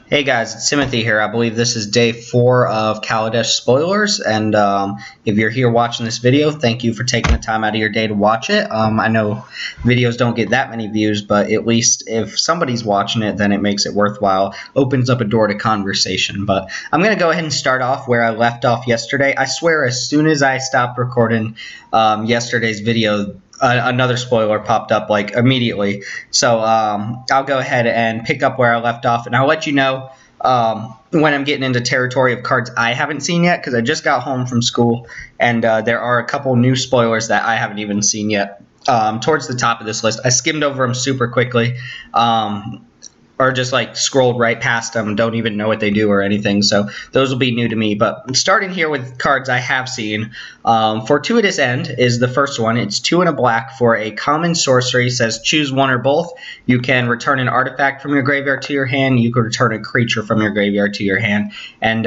Hey guys, it's Timothy here. I believe this is day 4 of Kaladesh spoilers, and if you're here watching this video, thank you for taking the time out of your day to watch it. I know videos don't get that many views, but at least if somebody's watching it, then it makes it worthwhile, opens up a door to conversation. But I'm going to go ahead and start off where I left off yesterday. I swear as soon as I stopped recording yesterday's video, another spoiler popped up like immediately. So I'll go ahead and pick up where I left off, and I'll let you know when I'm getting into territory of cards I haven't seen yet, because I just got home from school, and there are a couple new spoilers that I haven't even seen yet. Towards the top of this list, I skimmed over them super quickly. Or just like scrolled right past them, don't even know what they do or anything, so those will be new to me. But starting here with cards I have seen, Fortuitous End is the first one. It's 2 and a black for a common sorcery. It says choose one or both. You can return an artifact from your graveyard to your hand. You can return a creature from your graveyard to your hand. And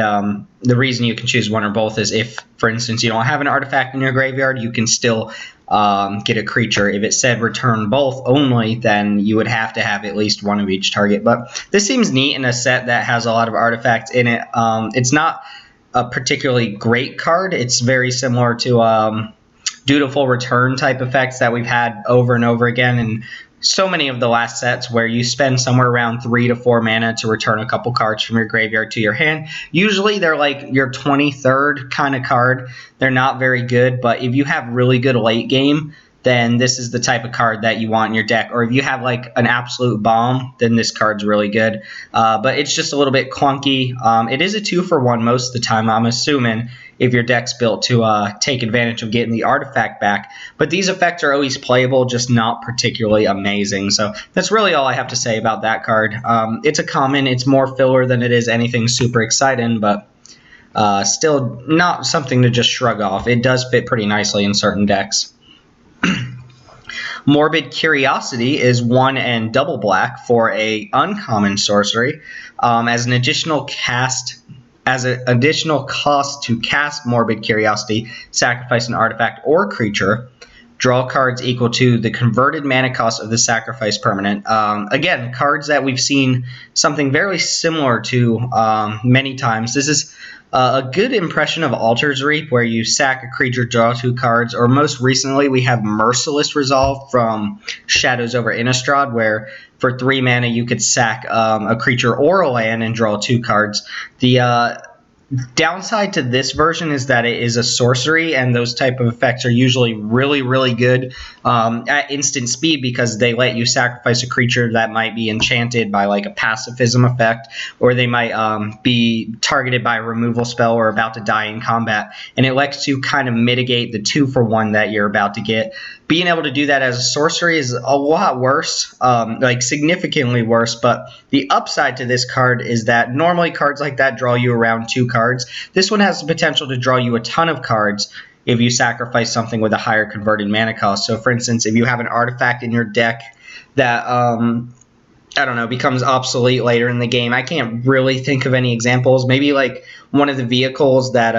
the reason you can choose one or both is if, for instance, you don't have an artifact in your graveyard, you can still get a creature. If it said return both only, then you would have to have at least one of each target. But this seems neat in a set that has a lot of artifacts in it. It's not a particularly great card. It's very similar to dutiful return type effects that we've had over and over again in so many of the last sets, where you spend somewhere around 3 to 4 mana to return a couple cards from your graveyard to your hand. Usually they're like your 23rd kind of card. They're not very good, but if you have really good late game, then this is the type of card that you want in your deck. Or if you have like an absolute bomb, then this card's really good. But it's just a little bit clunky. It is a 2-for-1 most of the time, I'm assuming, if your deck's built to take advantage of getting the artifact back. But these effects are always playable, just not particularly amazing. So that's really all I have to say about that card. It's a common. It's more filler than it is anything super exciting, but still not something to just shrug off. It does fit pretty nicely in certain decks. Morbid Curiosity is 1 and double black for a uncommon sorcery. As an additional cost to cast Morbid Curiosity, sacrifice an artifact or creature. Draw cards equal to the converted mana cost of the sacrifice permanent. Again, cards that we've seen something very similar to many times. This is a good impression of Altar's Reap, where you sack a creature, draw 2 cards, or most recently we have Merciless Resolve from Shadows over Innistrad, where for 3 mana you could sack a creature or a land and draw 2 cards. The downside to this version is that it is a sorcery, and those type of effects are usually really, really good at instant speed, because they let you sacrifice a creature that might be enchanted by like a pacifism effect, or they might be targeted by a removal spell or about to die in combat, and it lets you kind of mitigate the 2-for-1 that you're about to get. Being able to do that as a sorcery is a lot worse, like significantly worse, but the upside to this card is that normally cards like that draw you around 2 cards. This one has the potential to draw you a ton of cards if you sacrifice something with a higher converted mana cost. So for instance, if you have an artifact in your deck that, I don't know, becomes obsolete later in the game, I can't really think of any examples. Maybe like one of the vehicles that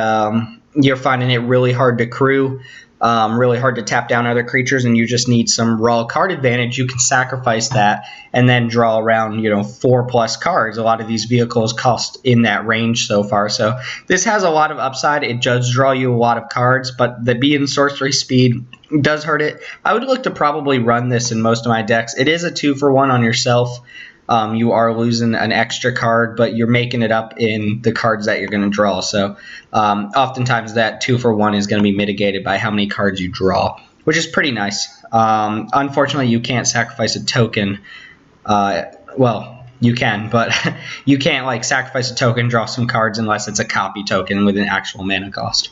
you're finding it really hard to crew, really hard to tap down other creatures, and you just need some raw card advantage. You can sacrifice that and then draw around 4+ cards. A lot of these vehicles cost in that range so far, so this has a lot of upside. It does draw you a lot of cards, but the being sorcery speed does hurt it. I would look to probably run this in most of my decks. It is a 2-for-1 on yourself. You are losing an extra card, but you're making it up in the cards that you're going to draw. So oftentimes that 2-for-1 is going to be mitigated by how many cards you draw, which is pretty nice. Unfortunately, you can't sacrifice a token. Well, you can, but you can't like sacrifice a token, draw some cards, unless it's a copy token with an actual mana cost.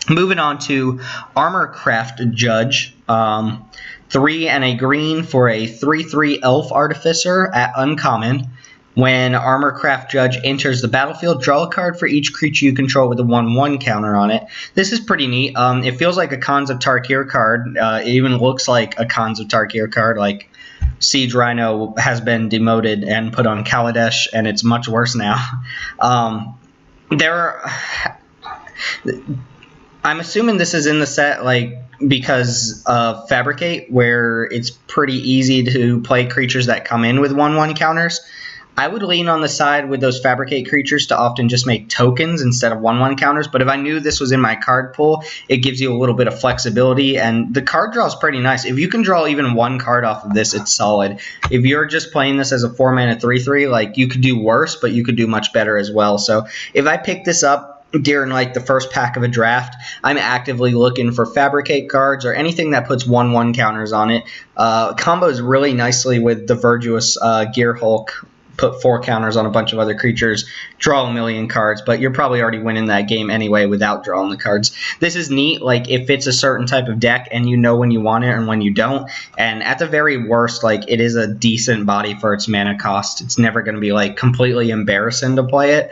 Moving on to Armorcraft Judge. 3 and a green for a 3/3 Elf Artificer at uncommon. When Armorcraft Judge enters the battlefield, draw a card for each creature you control with a 1/1 counter on it. This is pretty neat. It feels like a Khans of Tarkir card. It even looks like a Khans of Tarkir card. Like Siege Rhino has been demoted and put on Kaladesh, and it's much worse now. I'm assuming this is in the set because of Fabricate, where it's pretty easy to play creatures that come in with 1/1 counters. I would lean on the side with those Fabricate creatures to often just make tokens instead of 1/1 counters, but if I knew this was in my card pool, it gives you a little bit of flexibility, and the card draw is pretty nice. If you can draw even one card off of this, it's solid. If you're just playing this as a 4-mana 3/3, like, you could do worse, but you could do much better as well. So if I pick this up during like the first pack of a draft, I'm actively looking for Fabricate cards or anything that puts 1/1 counters on it. Combos really nicely with the Verdurous Gear Hulk. Put 4 counters on a bunch of other creatures, draw a million cards, but you're probably already winning that game anyway without drawing the cards. This is neat, like, it fits a certain type of deck, and you know when you want it and when you don't, and at the very worst, like, it is a decent body for its mana cost. It's never going to be, like, completely embarrassing to play it.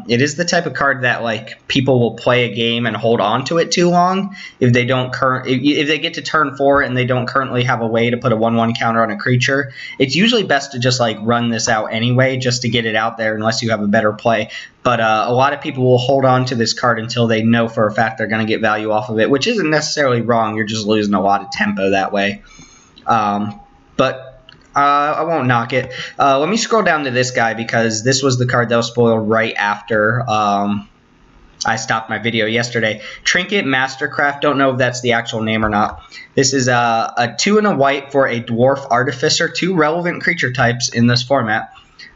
It is the type of card that, like, people will play a game and hold on to it too long if they don't if they get to turn 4 and they don't currently have a way to put a 1/1 counter on a creature. It's usually best to just like run this out anyway, just to get it out there, unless you have a better play. But a lot of people will hold on to this card until they know for a fact they're going to get value off of it, which isn't necessarily wrong. You're just losing a lot of tempo that way. I won't knock it. Let me scroll down to this guy, because this was the card that was spoiled right after I stopped my video yesterday. Trinket Mastercraft. Don't know if that's the actual name or not. This is a 2 and a white for a Dwarf Artificer. 2 relevant creature types in this format.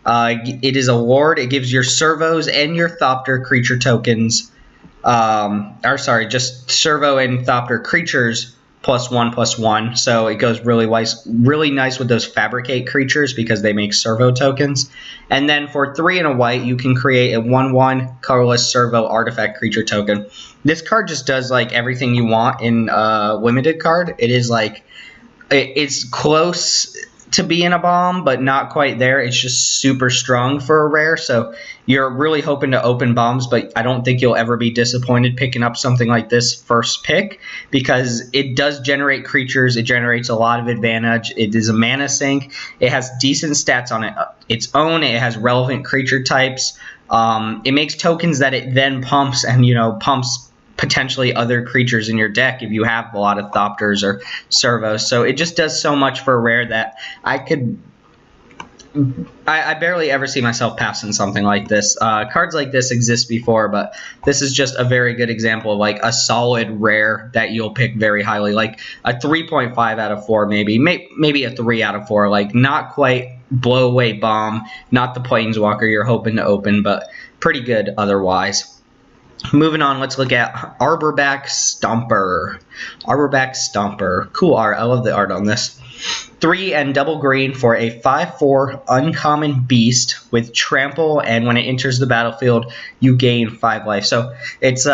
It is a Lord. It gives your Servos and your Thopter creature tokens. Just Servo and Thopter creatures +1/+1, so it goes really nice with those Fabricate creatures because they make Servo tokens. And then for 3 and a white, you can create a 1/1 colorless Servo artifact creature token. This card just does like everything you want in a limited card. It is like, it's close to being a bomb, but not quite there. It's just super strong for a rare, so you're really hoping to open bombs, but I don't think you'll ever be disappointed picking up something like this first pick, because it does generate creatures. It generates a lot of advantage. It is a mana sink. It has decent stats on its own. It has relevant creature types. It makes tokens that it then pumps, and pumps potentially other creatures in your deck if you have a lot of Thopters or Servos. So it just does so much for a rare that I barely ever see myself passing something like this. Cards like this exist before, but this is just a very good example of like a solid rare that you'll pick very highly, like a 3.5 out of 4, maybe a 3 out of 4, like not quite blow away bomb, not the Planeswalker you're hoping to open, but pretty good otherwise. Moving on, let's look at Arborback Stomper. Arborback Stomper. Cool art. I love the art on this. 3 and double green for a 5/4 uncommon beast with trample, and when it enters the battlefield, you gain 5 life. So it's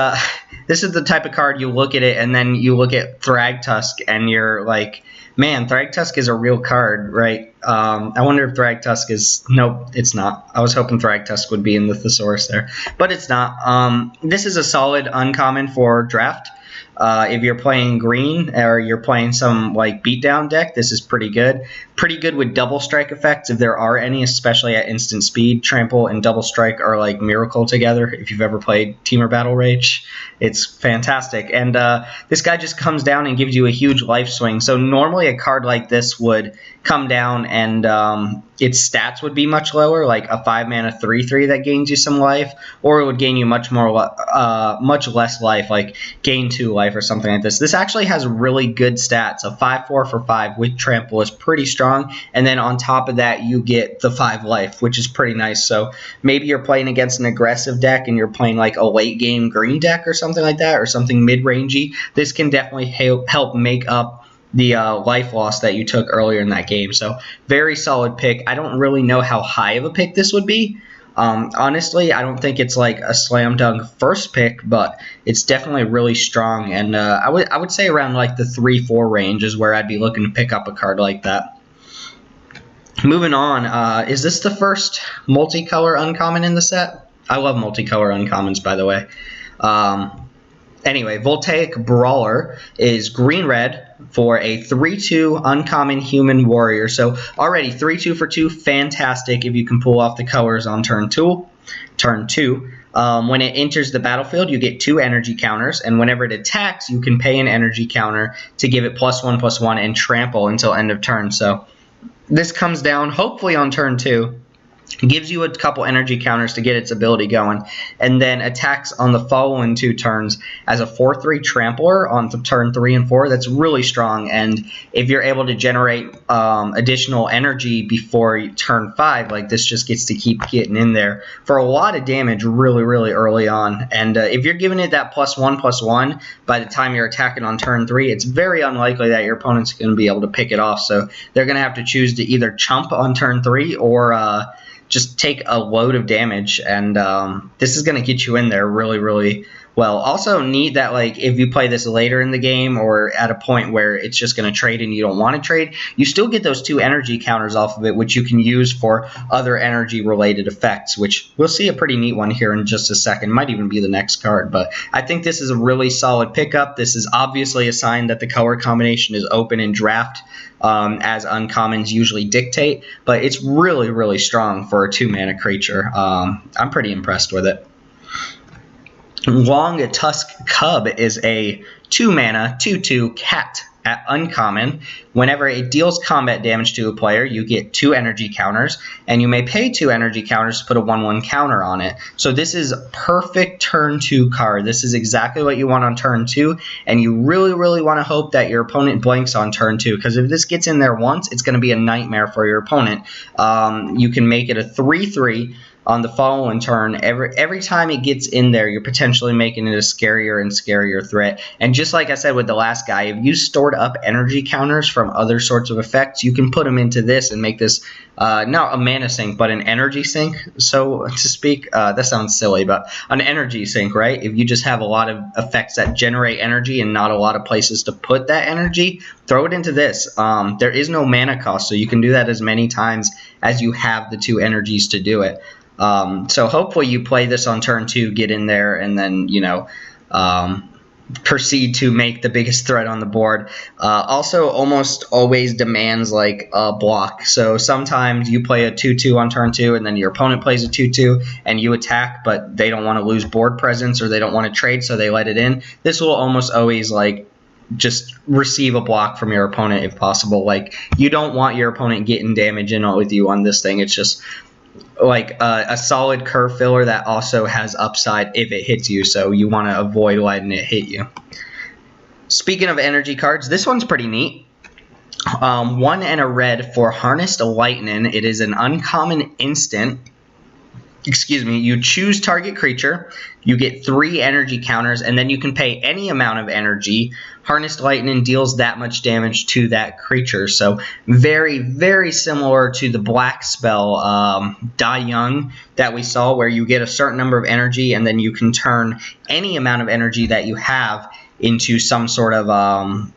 this is the type of card you look at it, and then you look at Thragtusk, and you're like, man, Thragtusk is a real card, right? I wonder if Thragtusk is... Nope, it's not. I was hoping Thragtusk would be in the thesaurus there, but it's not. This is a solid uncommon for draft. If you're playing green or you're playing some like beatdown deck, this is pretty good. Pretty good with double strike effects if there are any, especially at instant speed. Trample and double strike are like miracle together. If you've ever played Temur Battle Rage, it's fantastic. And this guy just comes down and gives you a huge life swing. So normally a card like this would come down and its stats would be much lower, like a 5-mana 3/3 that gains you some life, or it would gain you much less life, like gain 2 life or something like this. This actually has really good stats. A 5/4 for 5 with trample is pretty strong, and then on top of that you get the 5 life, which is pretty nice. So maybe you're playing against an aggressive deck and you're playing like a late game green deck or something like that, or something mid-rangey. This can definitely help make up the life loss that you took earlier in that game. So very solid pick. I don't really know how high of a pick this would be. Honestly, I don't think it's like a slam dunk first pick, but it's definitely really strong. And I would say around like the 3-4 range is where I'd be looking to pick up a card like that. Moving on, is this the first multicolor uncommon in the set? I love multicolor uncommons, by the way. Anyway, Voltaic Brawler is green-red for a 3/2 uncommon human warrior. So already 3/2 for 2, fantastic if you can pull off the colors on turn 2. When it enters the battlefield, you get 2 energy counters, and whenever it attacks, you can pay an energy counter to give it +1/+1 and trample until end of turn. So this comes down hopefully on turn 2. gives you a couple energy counters to get its ability going, and then attacks on the following 2 turns as a 4/3 trampler on turn 3 and 4. That's really strong, and if you're able to generate additional energy before turn 5, like this just gets to keep getting in there for a lot of damage really, really early on. And if you're giving it that +1/+1 by the time you're attacking on turn 3, it's very unlikely that your opponent's going to be able to pick it off. So they're going to have to choose to either chump on turn 3 or just take a load of damage, and this is going to get you in there really, really well. Also neat that, like, if you play this later in the game or at a point where it's just going to trade and you don't want to trade, you still get those 2 energy counters off of it, which you can use for other energy related effects, which we'll see a pretty neat one here in just a second. Might even be the next card, but I think this is a really solid pickup. This is obviously a sign that the color combination is open in draft, as uncommons usually dictate, but it's really, really strong for a 2-mana creature. I'm pretty impressed with it. Long Tusk Cub is a 2-mana 2/2 cat at uncommon. Whenever it deals combat damage to a player, you get 2 energy counters, and you may pay 2 energy counters to put a 1/1 counter on it. So this is perfect turn 2 card. This is exactly what you want on turn 2, and you really, really want to hope that your opponent blanks on turn 2, because if this gets in there once, it's going to be a nightmare for your opponent. You can make it a 3/3 on the following turn. Every time it gets in there, you're potentially making it a scarier and scarier threat. And just like I said with the last guy, if you stored up energy counters from other sorts of effects, you can put them into this and make this not a mana sink, but an energy sink, so to speak. That sounds silly, but an energy sink, right? If you just have a lot of effects that generate energy and not a lot of places to put that energy, throw it into this. There is no mana cost, so you can do that as many times as you have the 2 energies to do it. So hopefully you play this on turn 2, get in there, and then, proceed to make the biggest threat on the board. Also almost always demands like a block. So sometimes you play a 2/2 on turn 2, and then your opponent plays a 2/2 and you attack, but they don't want to lose board presence or they don't want to trade, so they let it in. This will almost always just receive a block from your opponent if possible. Like, you don't want your opponent getting damage in with you on this thing. It's just like a solid curve filler that also has upside if it hits you, so you want to avoid letting it hit you. Speaking of energy cards, this one's pretty neat. 1 and a red for Harnessed Lightning. It is an uncommon instant. You choose target creature, you get 3 energy counters, and then you can pay any amount of energy. Harnessed Lightning deals that much damage to that creature. So very, very similar to the black spell Die Young that we saw, where you get a certain number of energy and then you can turn any amount of energy that you have into some sort of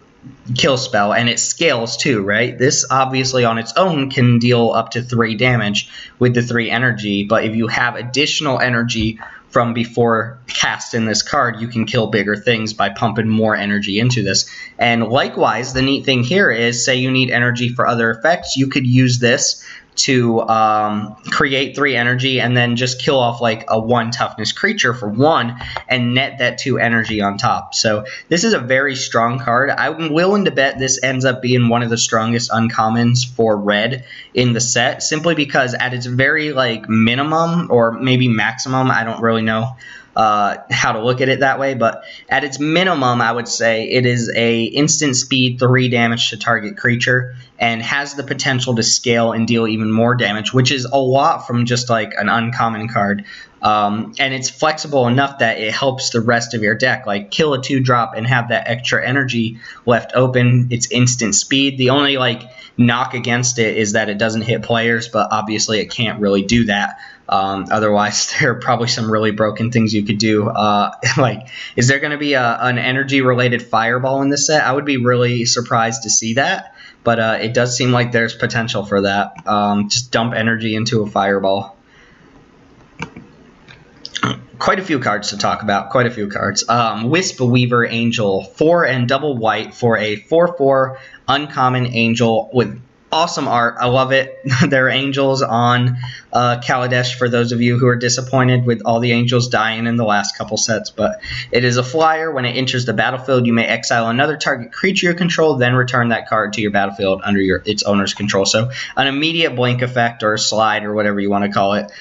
kill spell, and it scales too, right? This obviously on its own can deal up to 3 damage with the 3 energy, but if you have additional energy from before cast in this card, you can kill bigger things by pumping more energy into this. And likewise, the neat thing here is, say you need energy for other effects, you could use this to create 3 energy and then just kill off like a 1 toughness creature for 1 and net that 2 energy on top. So this is a very strong card. I'm willing to bet this ends up being one of the strongest uncommons for red in the set, simply because at its very minimum or maybe maximum, I don't really know how to look at it that way, but at its minimum, I would say it is a instant speed 3 damage to target creature and has the potential to scale and deal even more damage, which is a lot from just like an uncommon card. And it's flexible enough that it helps the rest of your deck, like kill a 2-drop and have that extra energy left open. It's instant speed. The only knock against it is that it doesn't hit players, but obviously it can't really do that. Otherwise, there are probably some really broken things you could do. Is there going to be an energy-related fireball in this set? I would be really surprised to see that, but it does seem like there's potential for that. Just dump energy into a fireball. Quite a few cards to talk about. Quite a few cards. Wisp Weaver Angel, 4 and double white for a 4/4 uncommon angel with awesome art. I love it. There are angels on Kaladesh for those of you who are disappointed with all the angels dying in the last couple sets. But it is a flyer. When it enters the battlefield, you may exile another target creature you control, then return that card to your battlefield under its owner's control. So an immediate blink effect or slide or whatever you want to call it.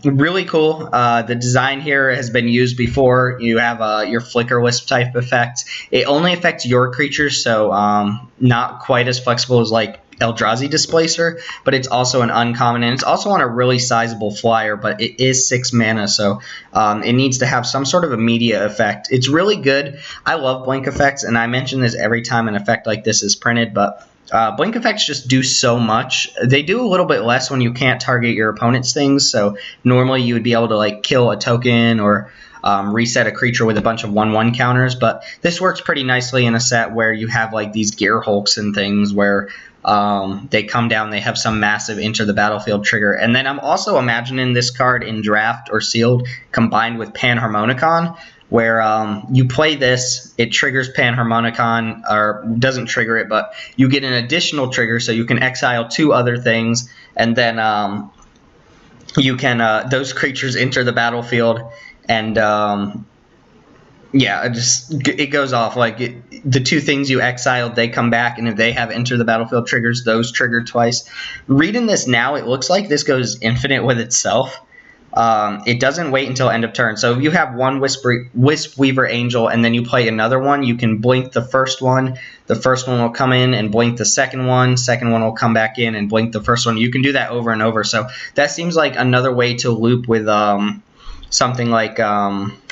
Really cool. The design here has been used before. You have your flicker wisp type effect. It only affects your creatures, so not quite as flexible as like Eldrazi Displacer, but it's also an uncommon, and it's also on a really sizable flyer, but it is 6 mana, so it needs to have some sort of immediate effect. It's really good. I love blink effects, and I mention this every time an effect like this is printed, but blink effects just do so much. They do a little bit less when you can't target your opponent's things, so normally you would be able to like kill a token or reset a creature with a bunch of 1/1 counters, but this works pretty nicely in a set where you have like these Gear Hulks and things where they come down, they have some massive enter the battlefield trigger. And then I'm also imagining this card in draft or sealed combined with Panharmonicon, where you play this, it triggers Panharmonicon, or doesn't trigger it, but you get an additional trigger, so you can exile 2 other things, and then you can those creatures enter the battlefield, and yeah, it goes off. Like the 2 things you exiled, they come back, and if they have enter the battlefield triggers, those trigger twice. Reading this now, it looks like this goes infinite with itself. It doesn't wait until end of turn. So if you have one Wisp Weaver Angel and then you play another one, you can blink the first one. The first one will come in and blink the second one. Second one will come back in and blink the first one. You can do that over and over. So that seems like another way to loop with something like,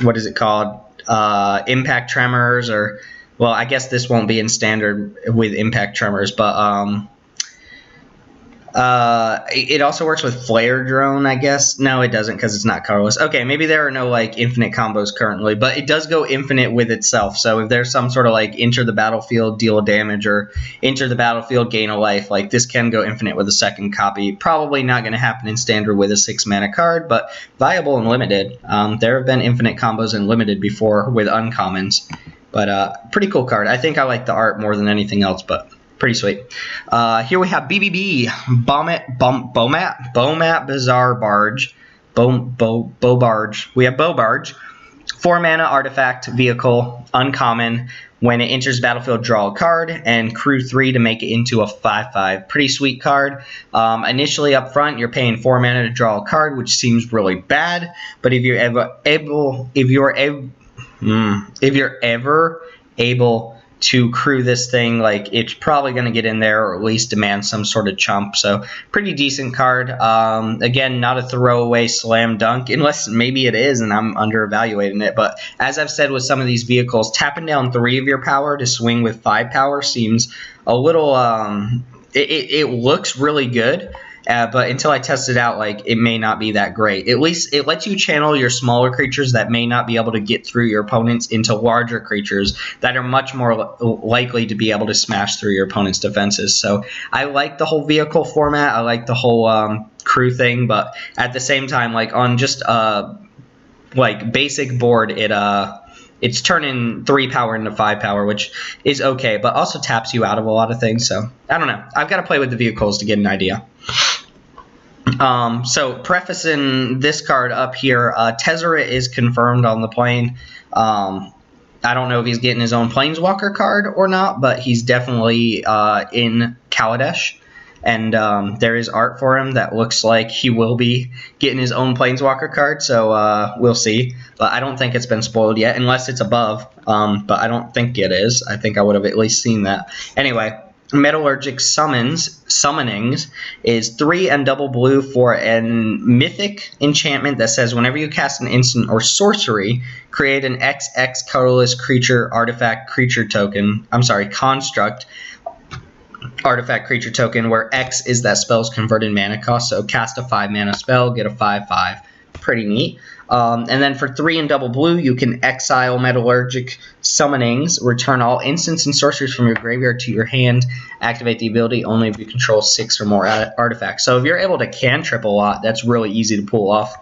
what is it called? Impact Tremors, or, well, I guess this won't be in standard with Impact Tremors, but it also works with Flare Drone, I guess. No, it doesn't, because it's not colorless. Okay, maybe there are no like infinite combos currently, but it does go infinite with itself. So if there's some sort of like enter the battlefield, deal damage, or enter the battlefield, gain a life, like this can go infinite with a second copy. Probably not going to happen in standard with a 6 mana card, but viable and limited. There have been infinite combos in limited before with uncommons, but pretty cool card. I think I like the art more than anything else, but pretty sweet. Here we have BBB, Bomat Bizarre Barge, Barge. We have Barge, 4 mana artifact vehicle, uncommon. When it enters battlefield, draw a card and crew 3 to make it into a 5/5. Pretty sweet card. Initially up front, you're paying 4 mana to draw a card, which seems really bad. But if you're ever able to crew this thing, like, it's probably going to get in there, or at least demand some sort of chump. So pretty decent card. Again, not a throwaway slam dunk, unless maybe it is and I'm under evaluating it. But as I've said with some of these vehicles, tapping down 3 of your power to swing with 5 power seems a little it looks really good. But until I test it out, like, it may not be that great. At least it lets you channel your smaller creatures that may not be able to get through your opponents into larger creatures that are much more likely to be able to smash through your opponent's defenses. So I like the whole vehicle format. I like the whole crew thing. But at the same time, like, on just like basic board, it's turning 3 power into 5 power, which is okay, but also taps you out of a lot of things. So I don't know. I've got to play with the vehicles to get an idea. So prefacing this card up here, Tezzeret is confirmed on the plane. I don't know if he's getting his own Planeswalker card or not, but he's definitely in Kaladesh. And there is art for him that looks like he will be getting his own Planeswalker card, so we'll see. But I don't think it's been spoiled yet, unless it's above. But I don't think it is. I think I would have at least seen that. Anyway, Metallurgic Summonings is 3 and double blue for a mythic enchantment that says whenever you cast an instant or sorcery, create an XX colorless creature artifact creature token. Construct artifact creature token, where X is that spell's converted mana cost. So cast a 5 mana spell, get a 5/5. Pretty neat. And then for 3 and double blue, you can exile Metallurgic Summonings, return all instants and sorceries from your graveyard to your hand, activate the ability only if you control 6 or more artifacts. So if you're able to cantrip a lot, that's really easy to pull off.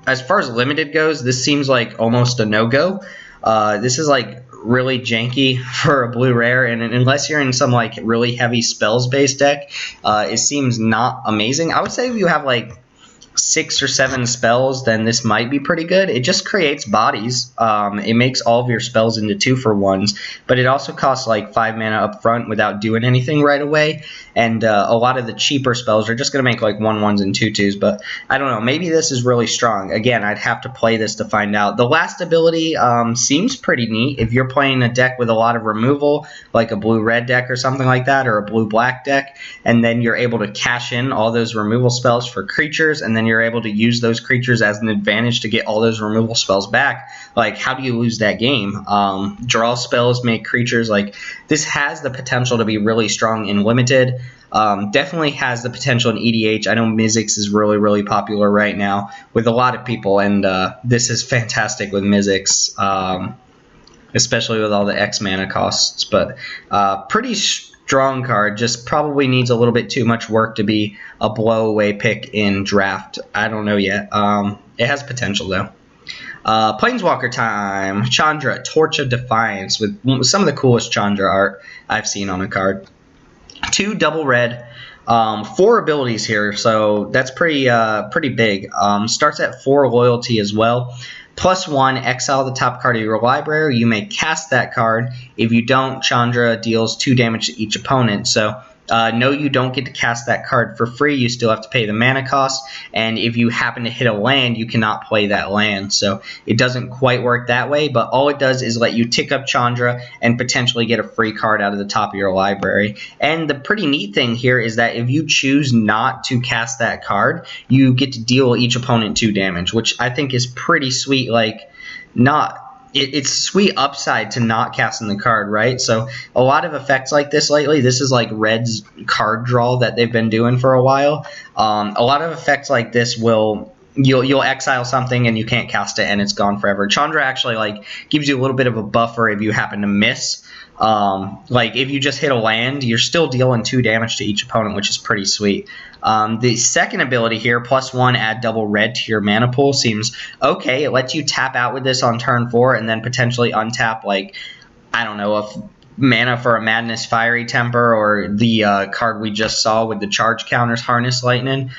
As far as limited goes, this seems like almost a no-go. This is like really janky for a blue rare, and unless you're in some like really heavy spells based deck, it seems not amazing. I would say if you have like 6 or 7 spells, then this might be pretty good. It just creates bodies. It makes all of your spells into 2-for-1s, but it also costs like 5 mana up front without doing anything right away. And a lot of the cheaper spells are just going to make like 1/1s and 2/2s, but I don't know. Maybe this is really strong. Again, I'd have to play this to find out. The last ability seems pretty neat. If you're playing a deck with a lot of removal, like a blue-red deck or something like that, or a blue-black deck, and then you're able to cash in all those removal spells for creatures, and then you're able to use those creatures as an advantage to get all those removal spells back. Like, how do you lose that game? Draw spells, make creatures. Like, this has the potential to be really strong in Limited. Definitely has the potential in EDH. I know Mizzix is really, really popular right now with a lot of people, and this is fantastic with Mizzix, especially with all the X mana costs. But pretty strong card, just probably needs a little bit too much work to be a blow-away pick in draft. I don't know yet. It has potential, though. Planeswalker time. Chandra, Torch of Defiance, with some of the coolest Chandra art I've seen on a card. 2 double red, 4 abilities here, so that's pretty big. Starts at 4 loyalty as well. +1, exile the top card of your library. You may cast that card. If you don't, Chandra deals 2 damage to each opponent. So no, you don't get to cast that card for free. You still have to pay the mana cost. And if you happen to hit a land, you cannot play that land. So it doesn't quite work that way, but all it does is let you tick up Chandra and potentially get a free card out of the top of your library. And the pretty neat thing here is that if you choose not to cast that card, you get to deal each opponent 2 damage, which I think is pretty sweet. Like, it's sweet upside to not casting the card, right? So a lot of effects like this lately, this is like Red's card draw that they've been doing for a while. A lot of effects like this you'll exile something and you can't cast it and it's gone forever. Chandra actually like gives you a little bit of a buffer if you happen to miss. Like if you just hit a land, you're still dealing 2 damage to each opponent, which is pretty sweet. The second ability here, +1, add double red to your mana pool, seems okay. It lets you tap out with this on turn 4 and then potentially untap, like, I don't know, mana for a Madness Fiery Temper, or the card we just saw with the charge counters, Harness Lightning.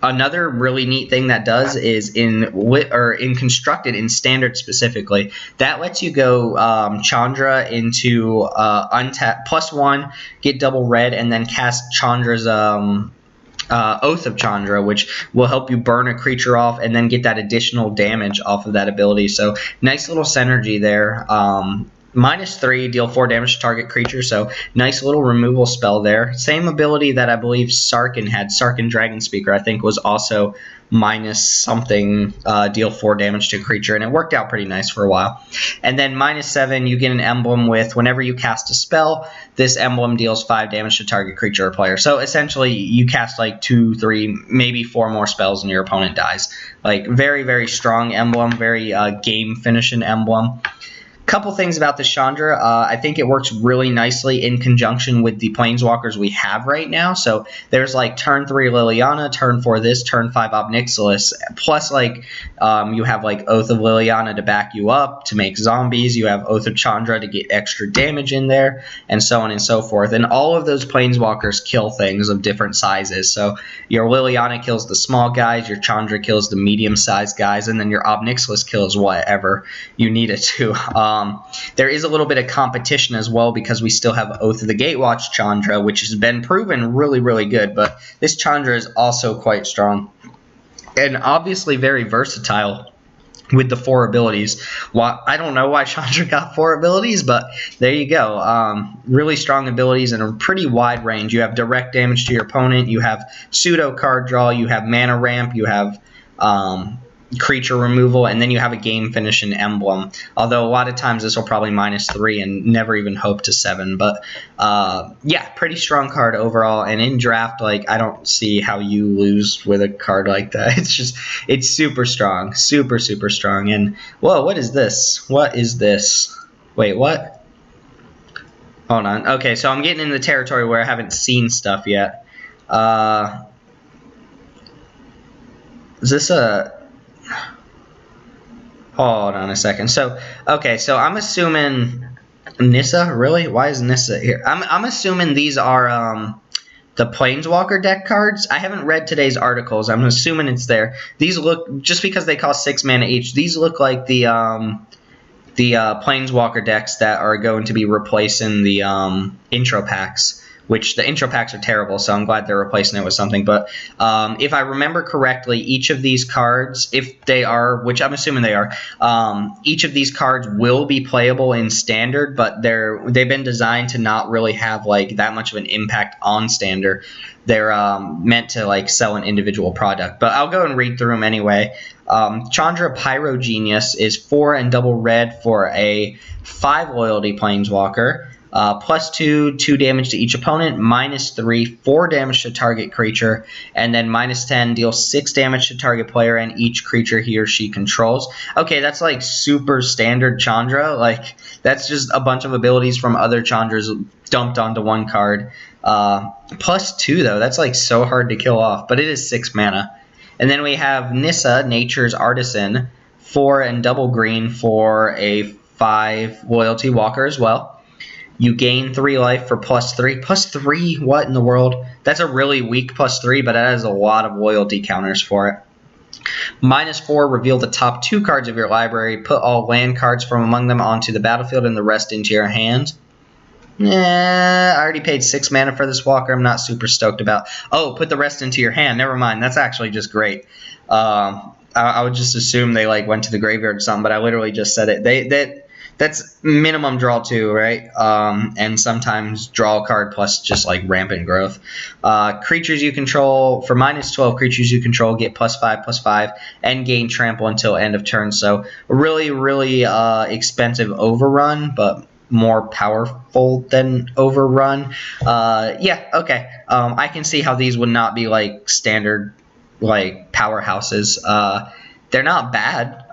Another really neat thing that does is in Constructed, in Standard specifically, that lets you go Chandra into untap +1, get double red, and then cast Chandra's Oath of Chandra, which will help you burn a creature off and then get that additional damage off of that ability. So nice little synergy there. -3, deal 4 damage to target creature, so nice little removal spell there. Same ability that I believe Sarkhan had. Sarkhan Dragon Speaker, I think, was also -something, deal 4 damage to a creature, and it worked out pretty nice for a while. And then -7, you get an emblem with, whenever you cast a spell, this emblem deals 5 damage to target creature or player. So essentially, you cast like 2, 3, maybe 4 more spells and your opponent dies. Like, very, very strong emblem, very game-finishing emblem. Couple things about this Chandra. I think it works really nicely in conjunction with the Planeswalkers we have right now. So there's like turn 3 Liliana, turn 4 this, turn 5 Ob Nixilis, plus like you have like Oath of Liliana to back you up to make zombies. You have Oath of Chandra to get extra damage in there, and so on and so forth. And all of those Planeswalkers kill things of different sizes. So your Liliana kills the small guys, your Chandra kills the medium-sized guys, and then your Ob Nixilis kills whatever you need it to. There is a little bit of competition as well because we still have Oath of the Gatewatch Chandra, which has been proven really, really good, but this Chandra is also quite strong and obviously very versatile with the 4 abilities. I don't know why Chandra got 4 abilities, but there you go. Really strong abilities in a pretty wide range. You have direct damage to your opponent, you have pseudo card draw, you have mana ramp, you have creature removal, and then you have a game finishing emblem. Although a lot of times this will probably -3 and never even hope to 7. But yeah, pretty strong card overall. And in draft, like, I don't see how you lose with a card like that. It's super strong, super, super strong. And whoa, what is this? What is this? Wait, what? Hold on. Okay, so I'm getting in the territory where I haven't seen stuff yet. Is this a... Hold on a second. So, okay, so I'm assuming Nissa, really? Why is Nissa here? I'm assuming these are the Planeswalker deck cards. I haven't read today's articles. I'm assuming it's there. These look, just because they cost 6 mana each, these look like the Planeswalker decks that are going to be replacing the intro packs, which the intro packs are terrible, so I'm glad they're replacing it with something. But if I remember correctly, each of these cards, if they are, which I'm assuming they are, each of these cards will be playable in Standard, but they've been designed to not really have like that much of an impact on Standard. They're meant to like sell an individual product. But I'll go and read through them anyway. Chandra Pyro Genius is 4 and double red for a 5 loyalty Planeswalker. +2, 2 damage to each opponent, -3, 4 damage to target creature, and then -10 deals 6 damage to target player and each creature he or she controls. Okay, that's like super standard Chandra. Like, that's just a bunch of abilities from other Chandras dumped onto one card. +2 though, that's like so hard to kill off, but it is 6 mana. And then we have Nissa, Nature's Artisan, 4 and double green for a 5 loyalty walker as well. You gain 3 life for +3. +3? What in the world? That's a really weak +3, but it has a lot of loyalty counters for it. -4, reveal the top 2 cards of your library. Put all land cards from among them onto the battlefield and the rest into your hand. I already paid 6 mana for this walker. I'm not super stoked about. Oh, put the rest into your hand. Never mind. That's actually just great. I would just assume they like went to the graveyard or something, but I literally just said it. That's minimum draw 2, right? And sometimes draw a card plus just like rampant growth. Creatures you control, for -12 creatures you control, get +5/+5 and gain trample until end of turn. So really, really expensive overrun, but more powerful than overrun. Yeah, okay. I can see how these would not be like standard like powerhouses. They're not bad.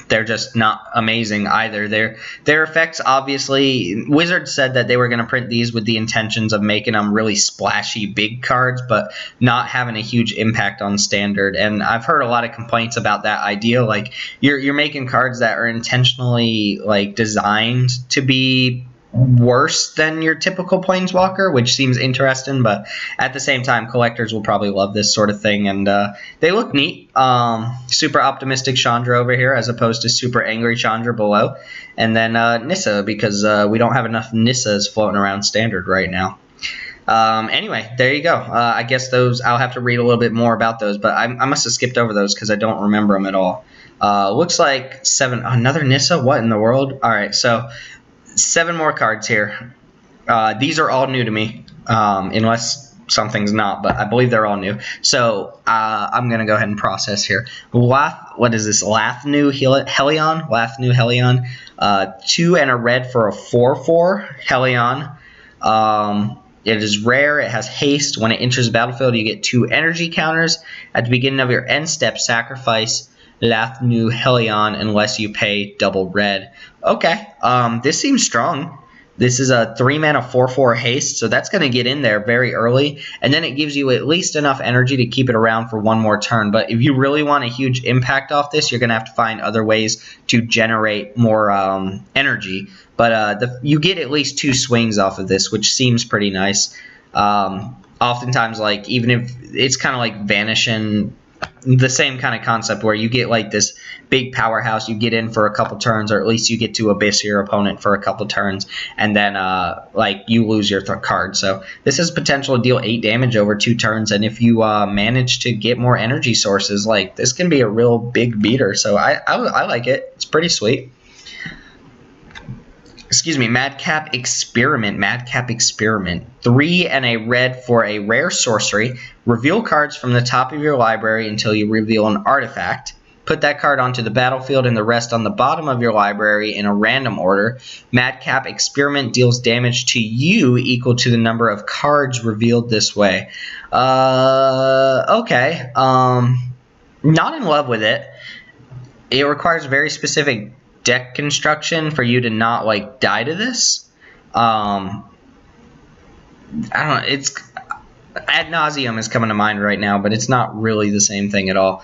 They're just not amazing either. Their effects, obviously, Wizards said that they were going to print these with the intentions of making them really splashy big cards, but not having a huge impact on Standard. And I've heard a lot of complaints about that idea. Like, you're making cards that are intentionally like designed to be worse than your typical Planeswalker, which seems interesting, but at the same time, collectors will probably love this sort of thing, and they look neat. Super optimistic Chandra over here, as opposed to super angry Chandra below, and then Nissa, because we don't have enough Nissas floating around Standard right now. Anyway, there you go. I guess those, I'll have to read a little bit more about those, but I must have skipped over those because I don't remember them at all. Looks like 7, another Nissa? What in the world? Alright, so 7 more cards here. These are all new to me, unless something's not, but I believe they're all new. So I'm going to go ahead and process here. What is this? Lathnu Helion? Lathnu Helion. 2 and a red for a 4/4 Helion. It is rare. It has haste. When it enters the battlefield, you get 2 energy counters. At the beginning of your end step, sacrifice Lathnu Helion unless you pay double red. Okay, this seems strong. This is a 3 mana 4/4 haste, so that's going to get in there very early, and then it gives you at least enough energy to keep it around for 1 more turn. But if you really want a huge impact off this, you're going to have to find other ways to generate more energy. But you get at least 2 swings off of this, which seems pretty nice. Oftentimes, like, even if it's kind of like vanishing, the same kind of concept where you get like this big powerhouse, you get in for a couple turns, or at least you get to abyss your opponent for a couple turns, and then like you lose your card. So this has potential to deal 8 damage over 2 turns, and if you manage to get more energy sources, like, this can be a real big beater. So I like it. It's pretty sweet. Excuse me, Madcap Experiment. 3 and a red for a rare sorcery. Reveal cards from the top of your library until you reveal an artifact. Put that card onto the battlefield and the rest on the bottom of your library in a random order. Madcap Experiment deals damage to you equal to the number of cards revealed this way. Okay. Not in love with it. It requires very specific deck construction for you to not like die to this. I don't know, it's ad nauseum is coming to mind right now, but it's not really the same thing at all.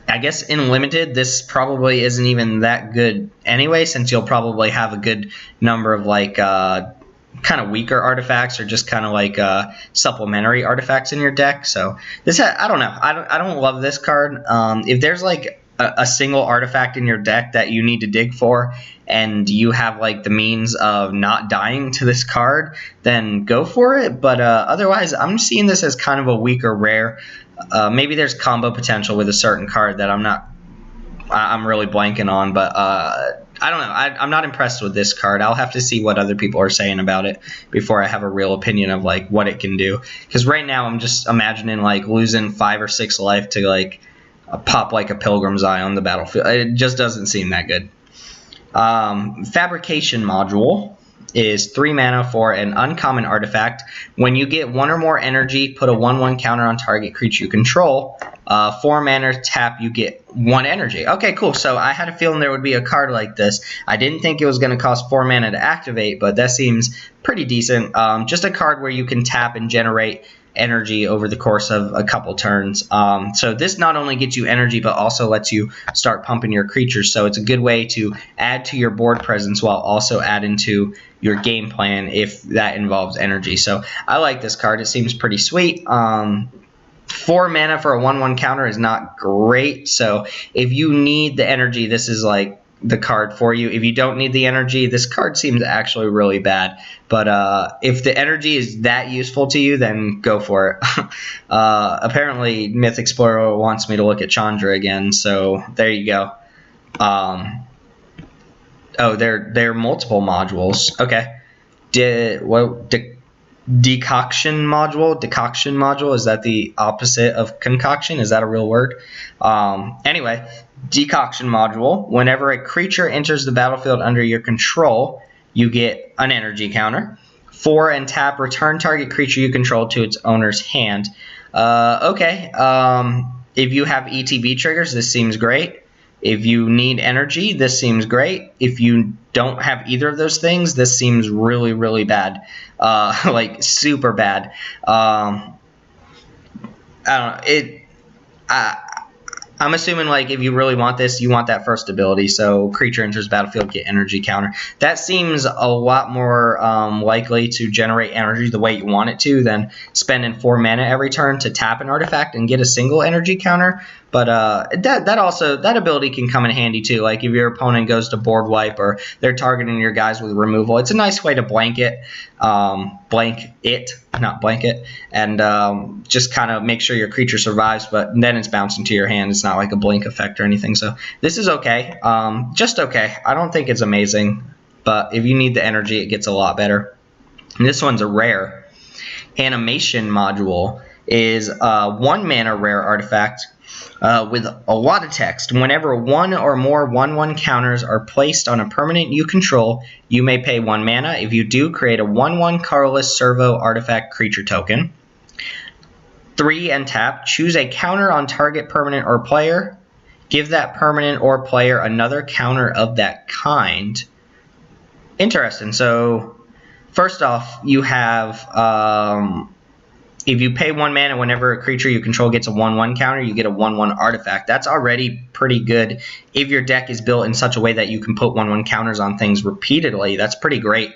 I guess in limited, this probably isn't even that good anyway, since you'll probably have a good number of like kind of weaker artifacts or just kind of like supplementary artifacts in your deck. So this, I don't know. I don't love this card. If there's like a single artifact in your deck that you need to dig for, and you have like the means of not dying to this card, then go for it. But otherwise, I'm seeing this as kind of a weaker rare. Maybe there's combo potential with a certain card that I'm really blanking on, but I don't know. I'm not impressed with this card. I'll have to see what other people are saying about it before I have a real opinion of like what it can do. Because right now I'm just imagining like losing 5 or 6 life to like pop like a Pilgrim's Eye on the battlefield. It just doesn't seem that good. Fabrication Module is 3 mana for an uncommon artifact. When you get 1 or more energy, put a 1/1 counter on target creature you control. 4 mana, tap, you get 1 energy. Okay, cool. So I had a feeling there would be a card like this. I didn't think it was going to cost 4 mana to activate, but that seems pretty decent. Just a card where you can tap and generate energy over the course of a couple turns. So this not only gets you energy, but also lets you start pumping your creatures. So it's a good way to add to your board presence while also adding to your game plan if that involves energy. So I like this card. It seems pretty sweet. 4 mana for a 1/1 counter is not great. So if you need the energy, this is like the card for you. If you don't need the energy, this card seems actually really bad. But if the energy is that useful to you, then go for it. Apparently, Myth Explorer wants me to look at Chandra again, so there you go. Oh, there are multiple modules. Okay. Decoction module, is that the opposite of concoction? Is that a real word? Anyway, decoction module. Whenever a creature enters the battlefield under your control, you get an energy counter. 4 and tap, return target creature you control to its owner's hand. Okay. If you have ETB triggers, this seems great. If you need energy, this seems great. If you don't have either of those things, this seems really, really bad. Like super bad. I don't know. I'm assuming like if you really want this, you want that first ability. So creature enters battlefield, get energy counter. That seems a lot more likely to generate energy the way you want it to than spending 4 mana every turn to tap an artifact and get a single energy counter. But that ability can come in handy too. Like if your opponent goes to board wipe or they're targeting your guys with removal, it's a nice way to blank it, and just kind of make sure your creature survives. But then it's bouncing to your hand. It's not like a blink effect or anything. So this is okay, just okay. I don't think it's amazing, but if you need the energy, it gets a lot better. And this one's a rare. Animation Module is 1 mana rare artifact. With a lot of text. Whenever 1 or more 1/1 counters are placed on a permanent you control, you may pay 1 mana. If you do, create a 1/1 colorless servo artifact creature token. 3 and tap, choose a counter on target permanent or player. Give that permanent or player another counter of that kind. Interesting. So, first off, you have... if you pay 1 mana whenever a creature you control gets a 1/1 counter, you get a 1/1 artifact. That's already pretty good. If your deck is built in such a way that you can put 1/1 counters on things repeatedly, that's pretty great.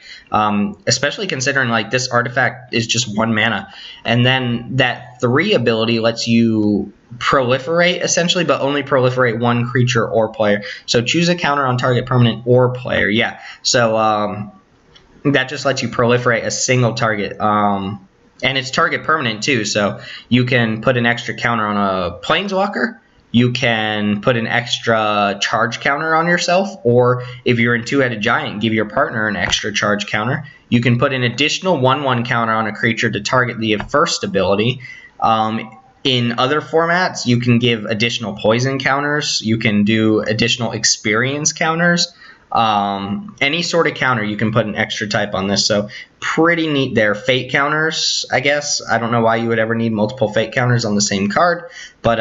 Especially considering like this artifact is just 1 mana. And then that 3 ability lets you proliferate essentially, but only proliferate 1 creature or player. So choose a counter on target permanent or player. Yeah. So that just lets you proliferate a single target. And it's target permanent too, so you can put an extra counter on a planeswalker. You can put an extra charge counter on yourself, or if you're in Two-Headed Giant, give your partner an extra charge counter. You can put an additional 1/1 counter on a creature to target the first ability. In other formats, you can give additional poison counters. You can do additional experience counters. Any sort of counter, you can put an extra type on this. So pretty neat there. Fate counters, I guess. I don't know why you would ever need multiple fate counters on the same card. But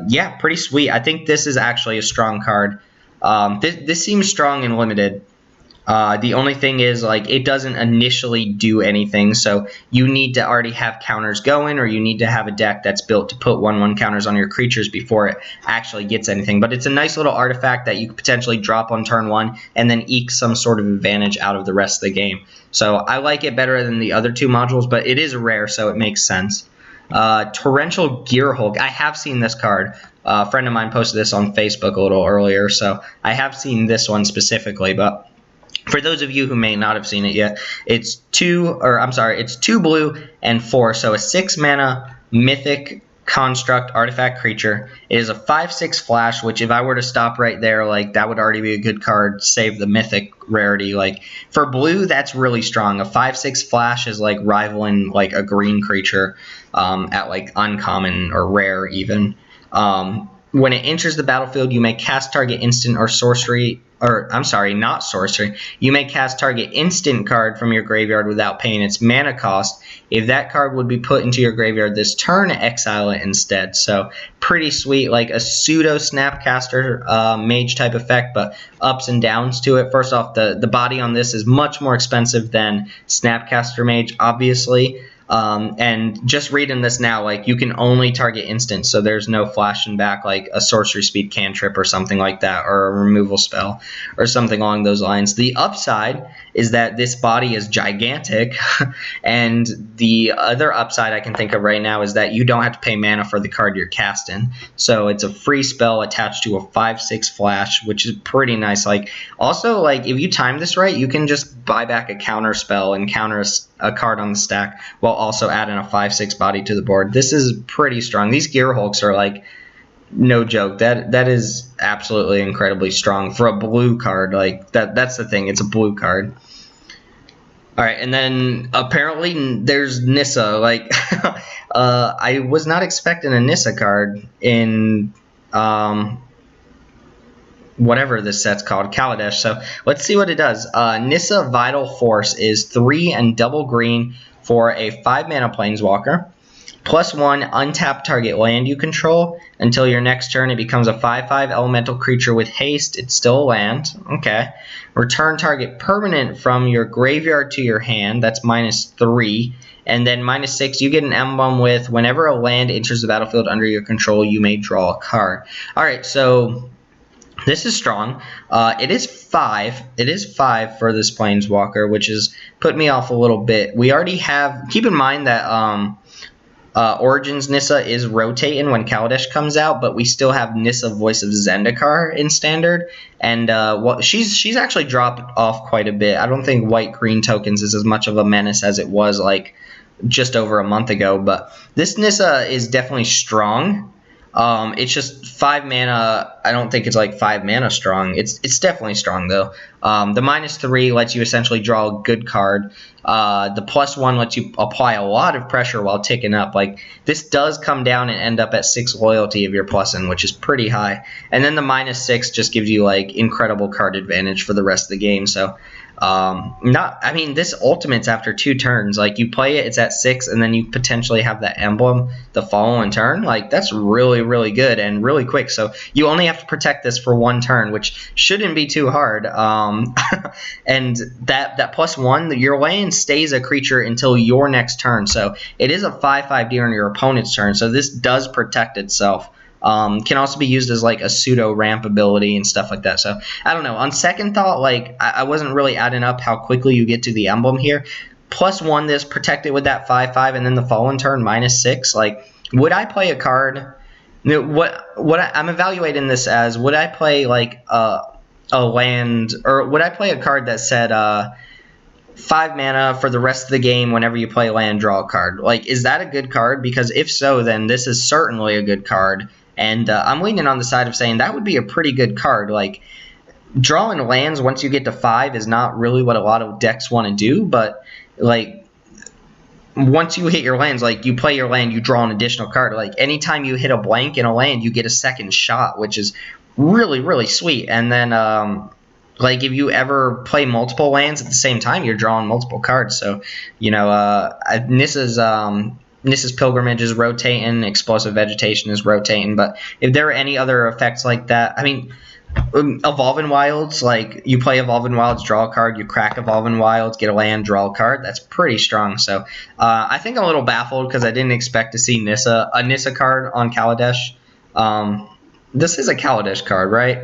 yeah, pretty sweet. I think this is actually a strong card. This seems strong and limited. The only thing is, like, it doesn't initially do anything, so you need to already have counters going, or you need to have a deck that's built to put 1/1 counters on your creatures before it actually gets anything. But it's a nice little artifact that you could potentially drop on turn 1 and then eke some sort of advantage out of the rest of the game. So I like it better than the other 2 modules, but it is rare, so it makes sense. Torrential Gearhulk. I have seen this card. A friend of mine posted this on Facebook a little earlier, so I have seen this one specifically, but for those of you who may not have seen it yet, it's 2 blue and 4, so a 6 mana mythic construct artifact creature. It is a 5/6 flash, which if I were to stop right there, like, that would already be a good card, save the mythic rarity. Like, for blue, that's really strong. A 5/6 flash is like rivaling like a green creature at like uncommon or rare even. When it enters the battlefield, you may cast target instant or sorcery, not sorcery. You may cast target instant card from your graveyard without paying its mana cost. If that card would be put into your graveyard this turn, exile it instead. So pretty sweet, like a pseudo Snapcaster mage type effect, but ups and downs to it. First off, the body on this is much more expensive than Snapcaster Mage, obviously. And just reading this now, like, you can only target instant, so there's no flashing back like a sorcery speed cantrip or something like that, or a removal spell or something along those lines. The upside is that this body is gigantic, and the other upside I can think of right now is that you don't have to pay mana for the card you're casting. So it's a free spell attached to a 5/6 flash, which is pretty nice. Like, also, like, if you time this right, you can just buy back a counter spell and counter a card on the stack while also adding a 5/6 body to the board. This is pretty strong. These Gearhulks are like no joke. That is absolutely incredibly strong for a blue card. Like, that's the thing. It's a blue card. All right, and then apparently there's Nissa. Like, I was not expecting a Nissa card in whatever this set's called, Kaladesh. So let's see what it does. Nissa Vital Force is 3 and double green for a 5 mana planeswalker. +1 untap target land you control. Until your next turn, it becomes a 5/5 elemental creature with haste. It's still a land. Okay. Return target permanent from your graveyard to your hand. That's -3. And then -6, you get an emblem with whenever a land enters the battlefield under your control, you may draw a card. All right, so this is strong. It is 5. It is 5 for this planeswalker, which is put me off a little bit. We already have. Keep in mind that Origins Nissa is rotating when Kaladesh comes out, but we still have Nissa Voice of Zendikar in Standard, and she's actually dropped off quite a bit. I don't think white-green tokens is as much of a menace as it was like just over a month ago, but this Nissa is definitely strong. It's just 5 mana. I don't think it's like 5 mana strong. It's definitely strong though. The -3 lets you essentially draw a good card. The +1 lets you apply a lot of pressure while ticking up. Like, this does come down and end up at 6 loyalty if you're plussing, which is pretty high. And then the -6 just gives you like incredible card advantage for the rest of the game. So this ultimate's after 2 turns. Like, you play it, it's at 6, and then you potentially have that emblem the following turn. Like, that's really, really good and really quick. So you only have to protect this for 1 turn, which shouldn't be too hard. And that +1, your land stays a creature until your next turn. So it is a 5/5 during your opponent's turn. So this does protect itself. Can also be used as like a pseudo ramp ability and stuff like that. So I don't know. On second thought, like, I wasn't really adding up how quickly you get to the emblem here. +1, this protected with that 5/5, and then the following turn -6. Like, would I play a card? I'm evaluating this as, would I play like a land, or would I play a card that said 5 mana for the rest of the game? Whenever you play land, draw a card. Like, is that a good card? Because if so, then this is certainly a good card. And I'm leaning on the side of saying that would be a pretty good card. Like, drawing lands once you get to 5 is not really what a lot of decks want to do, but like, once you hit your lands, like, you play your land, you draw an additional card. Like, anytime you hit a blank in a land, you get a second shot, which is really, really sweet. And then like, if you ever play multiple lands at the same time, you're drawing multiple cards. So, you know, Nissa's Pilgrimage is rotating, Explosive Vegetation is rotating, but if there are any other effects like that, I mean, Evolving Wilds, like you play Evolving Wilds, draw a card, you crack Evolving Wilds, get a land, draw a card. That's pretty strong. So I think I'm a little baffled because I didn't expect to see a Nissa card on Kaladesh. This is a Kaladesh card, right?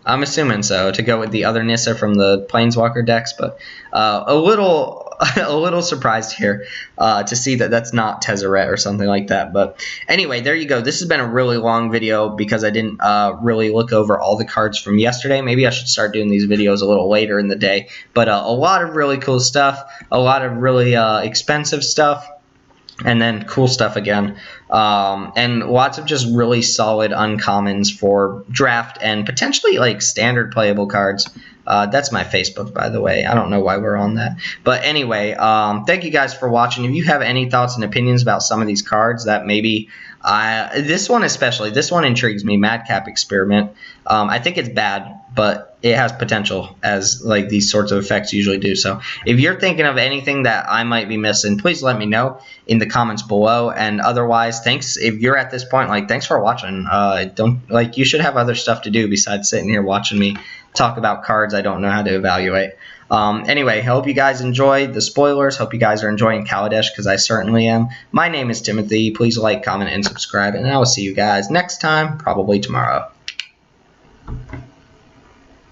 I'm assuming so, to go with the other Nissa from the Planeswalker decks, but a little surprised here to see that that's not Tezzeret or something like that. But anyway, there you go. This has been a really long video because I didn't really look over all the cards from yesterday. Maybe I should start doing these videos a little later in the day. But a lot of really cool stuff, a lot of really expensive stuff, and then cool stuff again, and lots of just really solid uncommons for draft and potentially like standard playable cards. That's my Facebook, by the way. I don't know why we're on that, but anyway, thank you guys for watching. If you have any thoughts and opinions about some of these cards that maybe this one especially, this one intrigues me, Madcap Experiment. I think it's bad, but it has potential, as like these sorts of effects usually do. So if you're thinking of anything that I might be missing, please let me know in the comments below. And otherwise, thanks. If you're at this point, like, thanks for watching. You should have other stuff to do besides sitting here watching me talk about cards I don't know how to evaluate. Anyway, hope you guys enjoyed the spoilers. Hope you guys are enjoying Kaladesh, because I certainly am. My name is Timothy. Please like, comment, and subscribe, and I will see you guys next time, probably tomorrow.